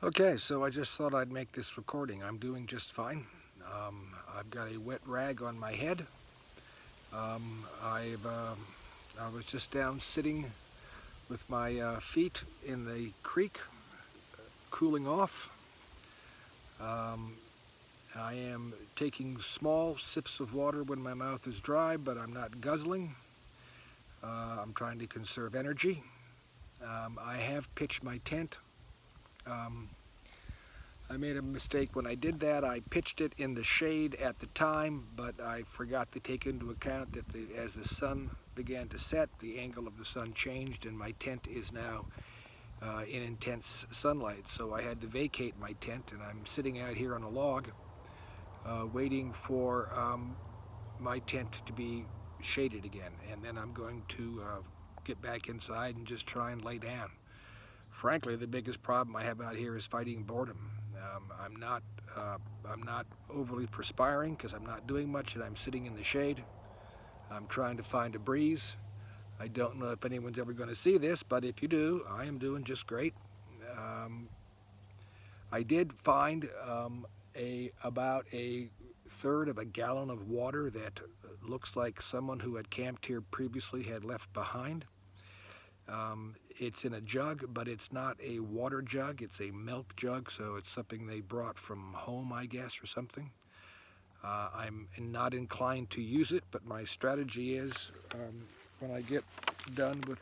Okay, so I just thought I'd make this recording. I'm doing just fine. I've got a wet rag on my head. I was just down sitting with my feet in the creek, cooling off. Um, I am taking small sips of water when my mouth is dry, but I'm not guzzling. I'm trying to conserve energy. I have pitched my tent. Um, I made a mistake when I did that. I pitched it in the shade at the time, but I forgot to take into account that as the sun began to set, the angle of the sun changed, and my tent is now in intense sunlight. So I had to vacate my tent, and I'm sitting out here on a log waiting for my tent to be shaded again. And then I'm going to get back inside and just try and lay down. Frankly, the biggest problem I have out here is fighting boredom. I'm not I'm not overly perspiring because I'm not doing much, and I'm sitting in the shade. I'm trying to find a breeze. I don't know if anyone's ever going to see this, but if you do, I am doing just great. Um, I did find about a third of a gallon of water that looks like someone who had camped here previously had left behind. It's in a jug, but it's not a water jug. It's a milk jug, so it's something they brought from home, I guess, or something. I'm not inclined to use it, but my strategy is when I get done with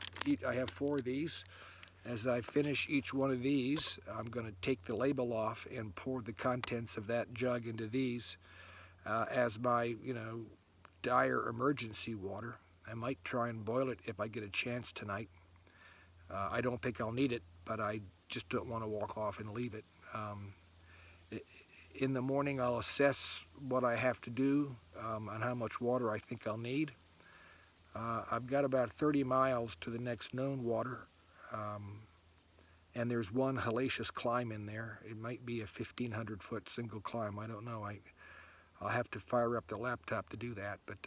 I have 4 of these. As I finish each one of these, I'm going to take the label off and pour the contents of that jug into these as my, dire emergency water. I might try and boil it if I get a chance tonight. I don't think I'll need it, but I just don't want to walk off and leave it. Um, in the morning, I'll assess what I have to do and how much water I think I'll need. I've got about 30 miles to the next known water, and there's one hellacious climb in there. It might be a 1,500-foot single climb. I don't know. I'll have to fire up the laptop to do that, but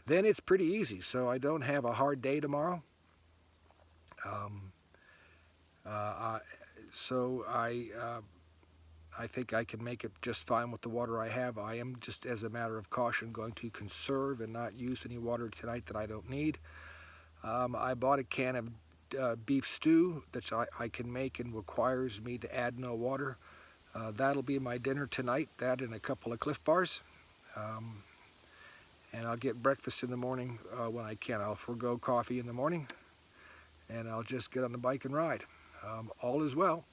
then it's pretty easy, so I don't have a hard day tomorrow. Um, uh, so I think I can make it just fine with the water I have. I am, just as a matter of caution, going to conserve and not use any water tonight that I don't need. I bought a can of beef stew that I can make and requires me to add no water. That'll be my dinner tonight, that and a couple of Cliff Bars. Um, and I'll get breakfast in the morning when I can. I'll forego coffee in the morning, and I'll just get on the bike and ride. All is well.